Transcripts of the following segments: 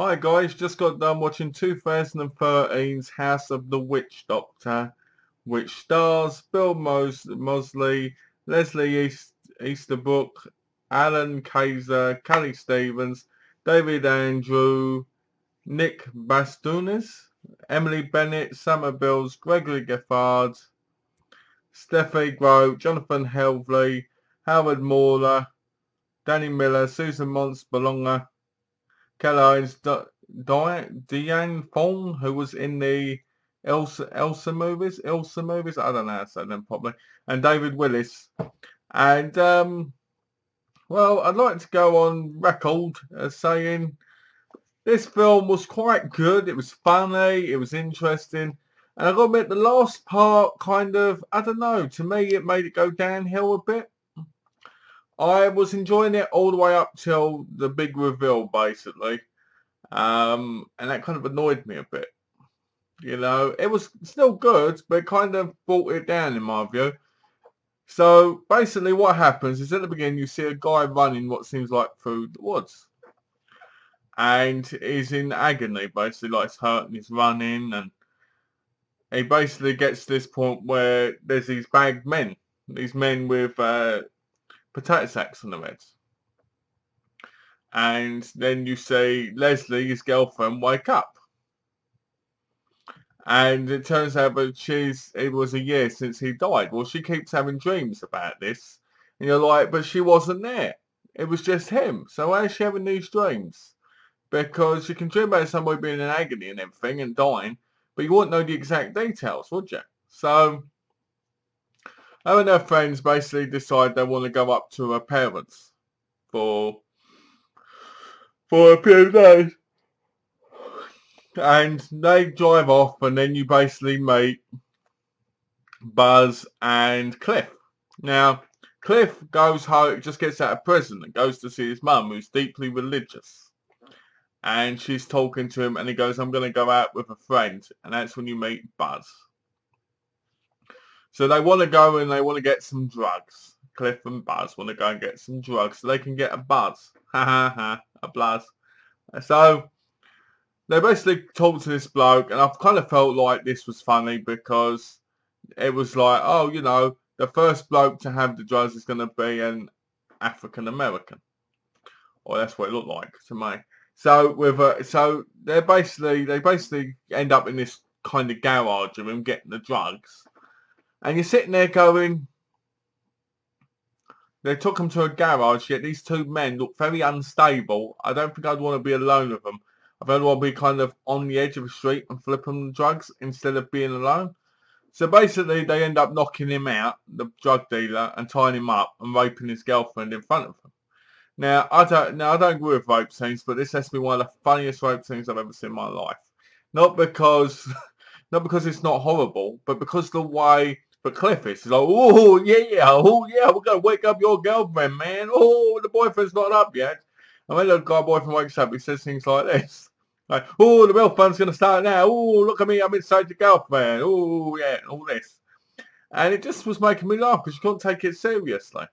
Hi guys, just got done watching 2013's House of the Witchdoctor, which stars Bill Mosley, Easterbrook, Alan Kaiser, Kelly Stevens, David Andrew, Nick Bastonis, Emily Bennett, Summer Bills, Gregory Giffard, Steffi Grote, Jonathan Helvley, Howard Mauler, Danny Miller, Susan Mons Bologna, Kelly's Deanne Fong, who was in the Elsa movies, I don't know how to say them properly, and David Willis. And, well, I'd like to go on record as saying this film was quite good. It was funny, it was interesting. And I got to admit, the last part kind of, I don't know, to me it made it go downhill a bit. I was enjoying it all the way up till the big reveal, basically. And that kind of annoyed me a bit. You know, it was still good, but it kind of brought it down in my view. So basically what happens is at the beginning you see a guy running what seems like through the woods. And he's in agony, basically, like he's hurting, he's running, and he basically gets to this point where there's these bagged men. These men with potato sacks on their heads. And then you see Leslie, his girlfriend, wake up. And it turns out that it was a year since he died. Well, she keeps having dreams about this. And you're like, but she wasn't there. It was just him. So why is she having these dreams? Because you can dream about somebody being in agony and everything and dying, but you wouldn't know the exact details, would you? So her and her friends basically decide they want to go up to her parents for a few days. And they drive off, and then you basically meet Buzz and Cliff. Now, Cliff goes home, just gets out of prison and goes to see his mum, who's deeply religious. And she's talking to him, and he goes, I'm going to go out with a friend. And that's when you meet Buzz. So they want to go and they want to get some drugs. Cliff and Buzz want to go and get some drugs so they can get a buzz. Ha ha ha, a buzz. So they basically talk to this bloke, and I've kind of felt like this was funny because it was like, oh, you know, the first bloke to have the drugs is going to be an African American, or that's what it looked like to me. So so they basically end up in this kind of garage of him getting the drugs, and you're sitting there going, they took him to a garage, yet these two men look very unstable. I don't think I'd want to be alone with them. I'd want to be kind of on the edge of the street and flipping the drugs instead of being alone. So basically they end up knocking him out, the drug dealer, and tying him up and raping his girlfriend in front of him. Now I don't agree with rape scenes, but this has to be one of the funniest rape scenes I've ever seen in my life. Not because it's not horrible, but because the way Cliff is like, oh yeah, we're gonna wake up your girlfriend, man. Oh, the boyfriend's not up yet. And when the boyfriend wakes up, he says things like this. Like, oh, the real fun's going to start now. Oh, look at me, I'm inside your girlfriend. Oh, yeah, all this. And it just was making me laugh because you couldn't take it seriously.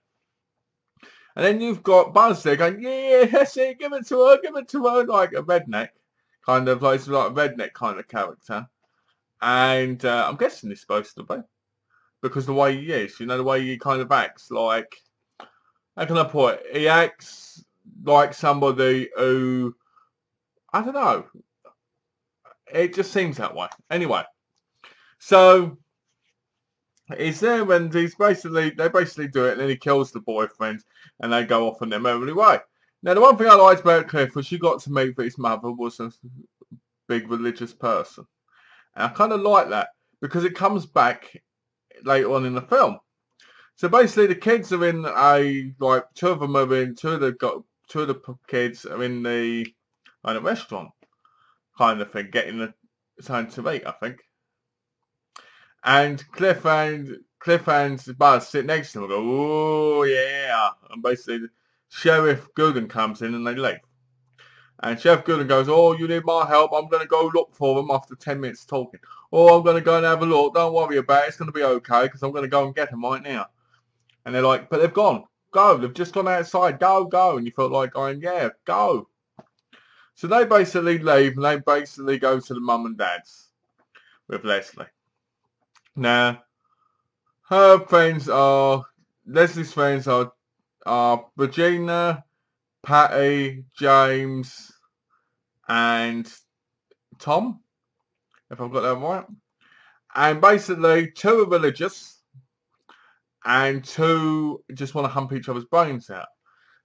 And then you've got Buzz there going, yeah, that's it, give it to her, like a redneck. Kind of like a redneck kind of character. And I'm guessing he's supposed to be. Because the way he is, you know, the way he kind of acts like, how can I put it? He acts like somebody who, I don't know, it just seems that way. Anyway, so he's there and they basically do it, and then he kills the boyfriend and they go off on their merry way. Now the one thing I liked about Cliff was you got to meet that his mother was a big religious person. And I kind of like that because it comes back later on in the film. So basically the kids are in two of the kids are in a restaurant kind of thing, getting something to eat, I think. And Cliff and Buzz sit next to him and go, oh yeah. And basically Sheriff Gooden comes in and they leave. And Sheriff Gooden goes, oh, you need my help, I'm going to go look for them after 10 minutes talking. Oh, I'm going to go and have a look, don't worry about it, it's going to be okay because I'm going to go and get them right now. And they're like, but they've gone. Go. They've just gone outside. Go. And you felt like going, yeah, go. So they basically leave and they basically go to the mum and dad's with Leslie. Now, Leslie's friends are Regina, Patty, James, and Tom, if I've got that right. And basically, 2 are religious and 2 just want to hump each other's brains out.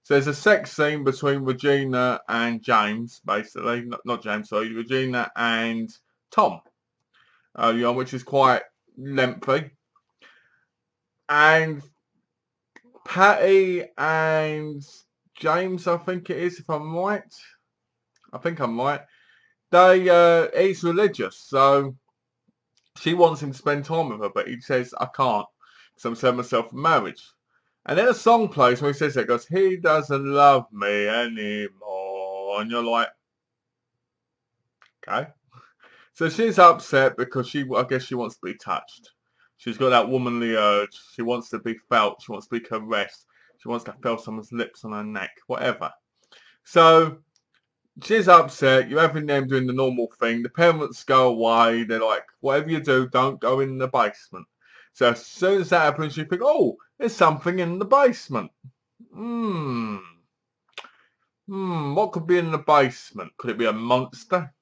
So there's a sex scene between Regina and James, basically. Not James, sorry. Regina and Tom. Which is quite lengthy. And Patty and James, I think it is, if I'm right. I think I'm right. He's religious, so she wants him to spend time with her, but he says, I can't, because I'm setting myself for marriage. And then a song plays where he says that, goes, he doesn't love me anymore. And you're like, okay. So she's upset because I guess she wants to be touched. She's got that womanly urge. She wants to be felt. She wants to be caressed. She wants to feel someone's lips on her neck, whatever. So she's upset. You're having them doing the normal thing. The parents go away. They're like, whatever you do, don't go in the basement. So as soon as that happens, you think, oh, there's something in the basement. What could be in the basement? Could it be a monster?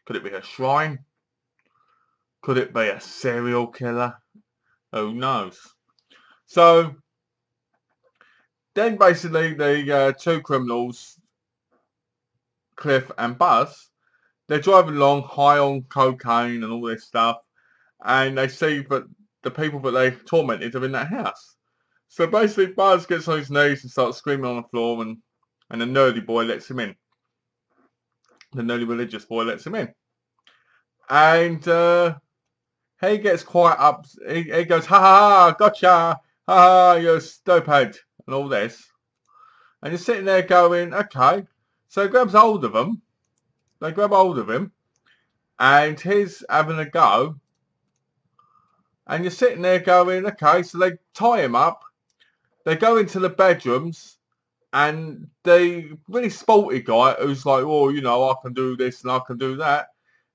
Could it be a shrine? Could it be a serial killer? Who knows? So then basically the 2 criminals, Cliff and Buzz, they're driving along high on cocaine and all this stuff, and they see that the people that they tormented are in that house. So basically Buzz gets on his knees and starts screaming on the floor, and the nerdy boy lets him in. The nerdy religious boy lets him in. And he gets quite up. He goes, ha ha, gotcha, ha ha, you're stupid, and all this. And you're sitting there going, okay. So he grabs hold of them. They grab hold of him, and he's having a go. And you're sitting there going, okay. So they tie him up. They go into the bedrooms, and the really sporty guy who's like, oh, you know, I can do this and I can do that.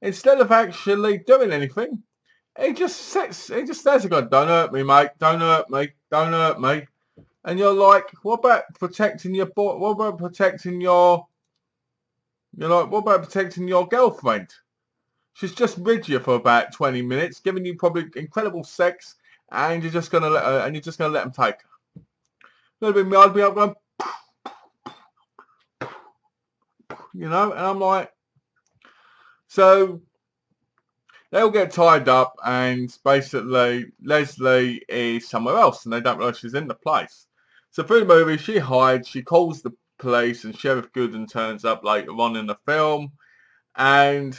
Instead of actually doing anything, he just stands there going, don't hurt me, mate, don't hurt me, don't hurt me. And you're like, what about protecting your boy? What about protecting your, what about protecting your girlfriend? She's just rid you for about 20 minutes, giving you probably incredible sex, and you're just gonna let her, and you're just gonna let him take her. I'd be up going, and I'm like, so they all get tied up, and basically Leslie is somewhere else, and they don't realise she's in the place. So through the movie, she hides, she calls the police, and Sheriff Gooden turns up later on in the film, and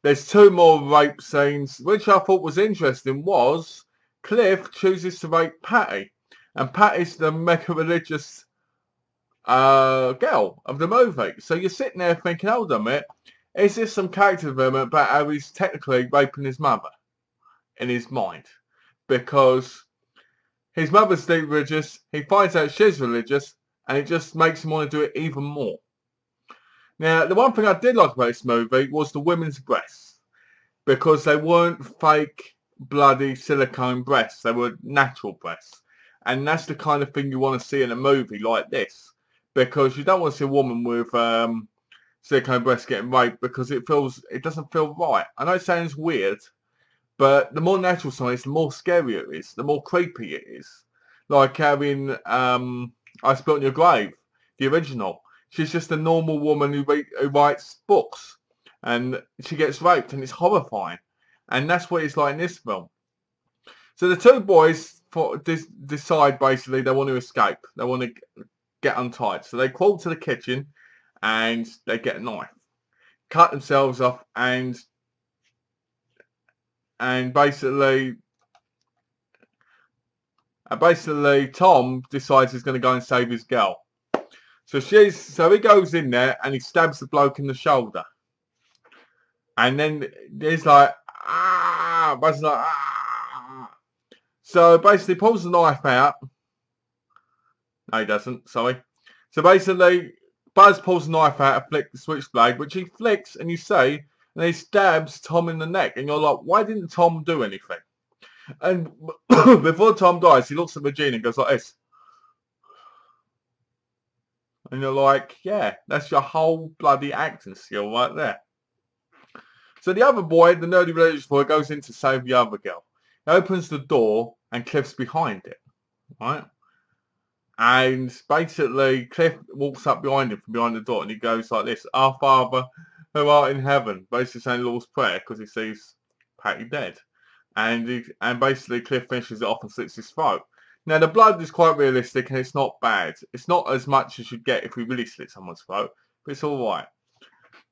there's 2 more rape scenes, which I thought was interesting. Was Cliff chooses to rape Patty, and Patty's the mega religious girl of the movie. So you're sitting there thinking, hold on a minute, is this some character development about how he's technically raping his mother in his mind? Because his mother's deep religious, he finds out she's religious, and it just makes him want to do it even more. Now, the one thing I did like about this movie was the women's breasts, because they weren't fake, bloody silicone breasts. They were natural breasts. And that's the kind of thing you want to see in a movie like this, because you don't want to see a woman with silicone breasts getting raped, because it doesn't feel right. I know it sounds weird, but the more natural side is, the more scary it is, the more creepy it is. Like having I Spit on Your Grave, the original. She's just a normal woman who writes books, and she gets raped, and it's horrifying. And that's what it's like in this film. So the 2 boys decide basically they want to escape. They want to get untied. So they crawl to the kitchen, and they get a knife, cut themselves off, and basically Tom decides he's going to go and save his girl. So he goes in there and he stabs the bloke in the shoulder. And then he's like, ah, Buzz is like, ah. So basically pulls the knife out. No, he doesn't, sorry. So basically Buzz pulls a knife out and flicks the switchblade, which he flicks, and you see, and he stabs Tom in the neck, and you're like, why didn't Tom do anything? And before Tom dies, he looks at Regina and goes like this. And you're like, yeah, that's your whole bloody acting skill right there. So the other boy, the nerdy religious boy, goes in to save the other girl. He opens the door and Cliff's behind it, right? And basically Cliff walks up behind him from behind the door and he goes like this, Our Father who art in heaven, basically saying the Lord's Prayer because he sees Patty dead. And basically Cliff finishes it off and slits his throat. Now the blood is quite realistic and it's not bad. It's not as much as you'd get if we really slit someone's throat, but it's alright.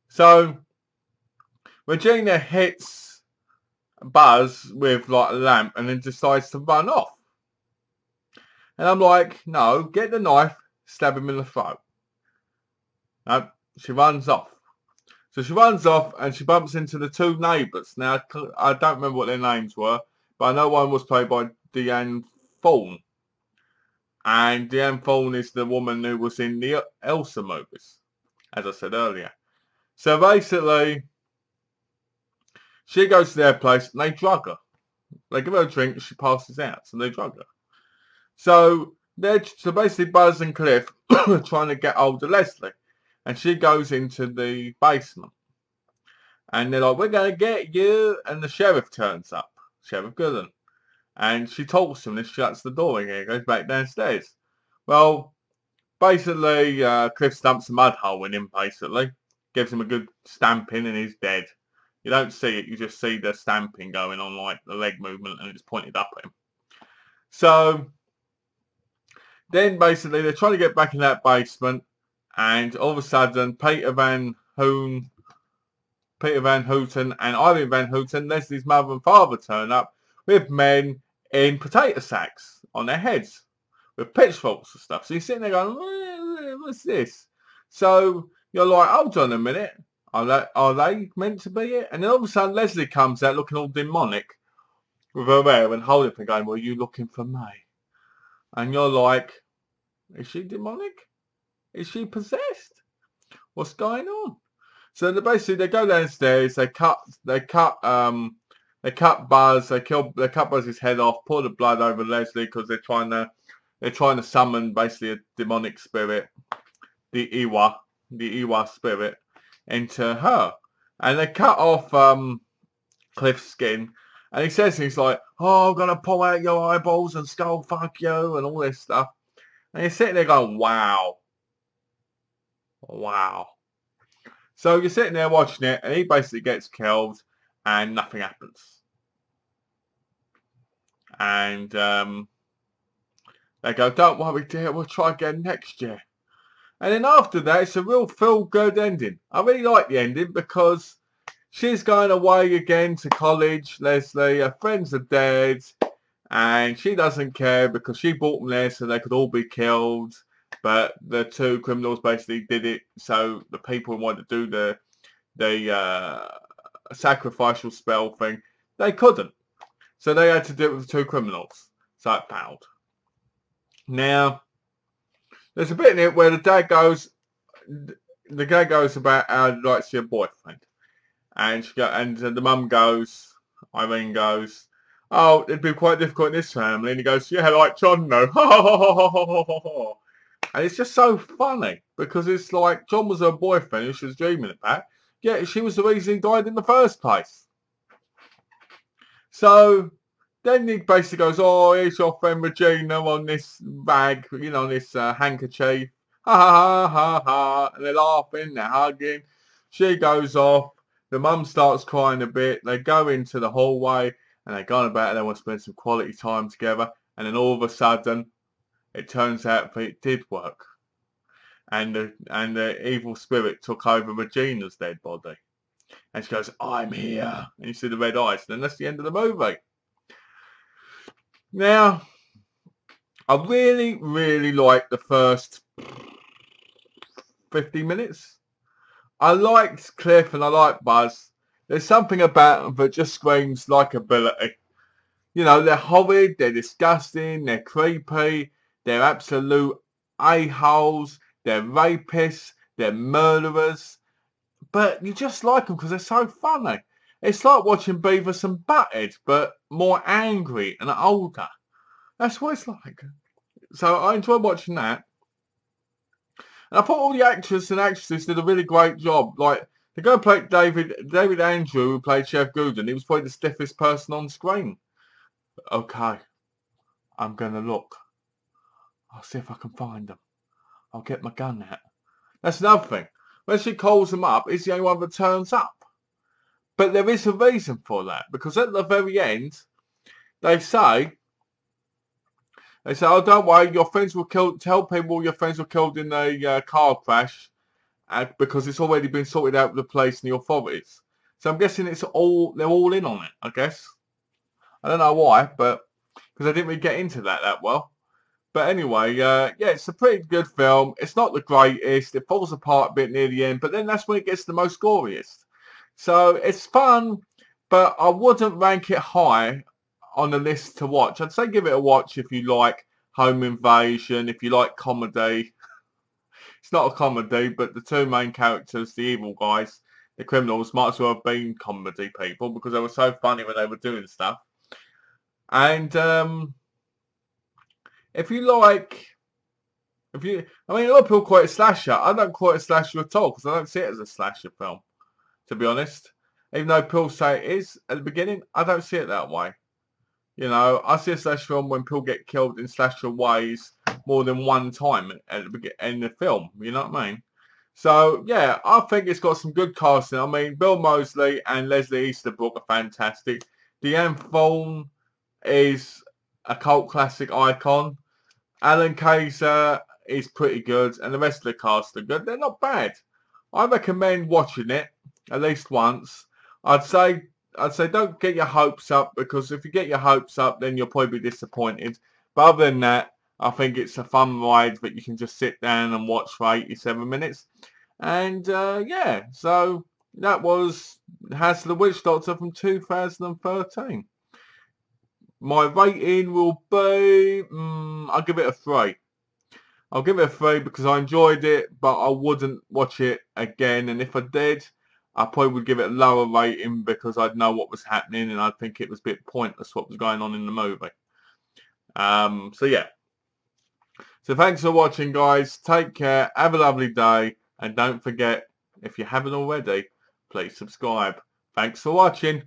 So Regina hits Buzz with like a lamp and then decides to run off. And I'm like, no, get the knife, stab him in the throat. No, she runs off. So she runs off and she bumps into the two neighbours. Now, I don't remember what their names were, but I know one was played by Deanne Thorne. And Deanne Thorne is the woman who was in the Elsa movies, as I said earlier. So basically, she goes to their place and they drug her. They give her a drink and she passes out, so they drug her. So basically Buzz and Cliff are trying to get hold of Leslie. And she goes into the basement. And they're like, we're going to get you. And the sheriff turns up, Sheriff Gooden. And she talks to him and shuts the door again, goes back downstairs. Well, basically, Cliff stumps a mud hole in him, basically. Gives him a good stamping and he's dead. You don't see it, you just see the stamping going on, like the leg movement, and it's pointed up at him. So, then basically, they're trying to get back in that basement. And all of a sudden, Peter Van Houten and Irene Van Houten, Leslie's mother and father, turn up with men in potato sacks on their heads with pitchforks and stuff. So you're sitting there going, what's this? So you're like, hold on a minute. Are they meant to be it? And then all of a sudden, Leslie comes out looking all demonic with her hair and holding it and going, well, you looking for me? And you're like, is she demonic? Is she possessed? What's going on? So basically they go downstairs, they cut Buzz, they cut Buzz's head off, pour the blood over Leslie because they're trying to summon basically a demonic spirit, the Iwa spirit, into her. And they cut off Cliff's skin, and he says he's like, oh, I'm gonna pull out your eyeballs and skull fuck you and all this stuff. And you're sitting there going, wow. Wow. So you're sitting there watching it and he basically gets killed and nothing happens. And they go, don't worry dear, we'll try again next year. And then after that, it's a real feel-good ending. I really like the ending because she's going away again to college, Leslie. Her friends are dead. And she doesn't care because she brought them there so they could all be killed. But the two criminals basically did it so the people who wanted to do the sacrificial spell thing, they couldn't. So they had to do it with the two criminals. So it failed. Now, there's a bit in it where the dad goes about how he'd like to see a boyfriend. And the mum goes, Irene goes, oh, it'd be quite difficult in this family. And he goes, yeah, like John, no. And it's just so funny because it's like John was her boyfriend who she was dreaming about. Yeah, she was the reason he died in the first place. So then he basically goes, oh, here's your friend Regina on this bag, on this handkerchief. Ha ha ha ha. And they're laughing, they're hugging. She goes off. The mum starts crying a bit. They go into the hallway and they go on about it. They want to spend some quality time together. And then all of a sudden, it turns out that it did work. And the evil spirit took over Regina's dead body. And she goes, I'm here. And you see the red eyes. And then that's the end of the movie. Now, I really, really like the first 50 minutes. I liked Cliff and I liked Buzz. There's something about them that just screams likability. They're horrid, they're disgusting, they're creepy. They're absolute a-holes, they're rapists, they're murderers, but you just like them because they're so funny. It's like watching Beavis and Butthead, but more angry and older. That's what it's like. So I enjoy watching that. And I thought all the actors and actresses did a really great job. Like, the guy who played David Andrew, who played Chef Gooden, he was probably the stiffest person on screen. Okay, I'm going to look. I'll see if I can find them. I'll get my gun out. That's another thing. When she calls him up, he's the only one that turns up. But there is a reason for that. Because at the very end, they say, oh, don't worry, your friends were killed. Tell people your friends were killed in a car crash. Because it's already been sorted out with the police and the authorities. So I'm guessing they're all in on it, I guess. I don't know why, but because I didn't really get into that well. But anyway, yeah, it's a pretty good film. It's not the greatest. It falls apart a bit near the end, but then that's when it gets the most goriest. So it's fun, but I wouldn't rank it high on the list to watch. I'd say give it a watch if you like home invasion, if you like comedy. It's not a comedy, but the two main characters, the evil guys, the criminals, might as well have been comedy people because they were so funny when they were doing stuff. And I mean, a lot of people call it a slasher. I don't call it a slasher at all because I don't see it as a slasher film, to be honest. Even though people say it is at the beginning, I don't see it that way. You know, I see a slasher film when people get killed in slasher ways more than one time at the beginning in the film. You know what I mean? So yeah, I think it's got some good casting. I mean, Bill Moseley and Leslie Easterbrook are fantastic. Deanne Thorne is a cult classic icon. Alan Kayser is pretty good, and the rest of the cast are good. They're not bad. I recommend watching it at least once. I'd say don't get your hopes up, because if you get your hopes up, then you'll probably be disappointed. But other than that, I think it's a fun ride that you can just sit down and watch for 87 minutes. And yeah, so that was Has the Witchdoctor from 2013. My rating will be, I'll give it a 3. I'll give it a 3 because I enjoyed it, but I wouldn't watch it again. And if I did, I probably would give it a lower rating because I'd know what was happening and I'd think it was a bit pointless what was going on in the movie. So yeah. So thanks for watching, guys. Take care. Have a lovely day. And don't forget, if you haven't already, please subscribe. Thanks for watching.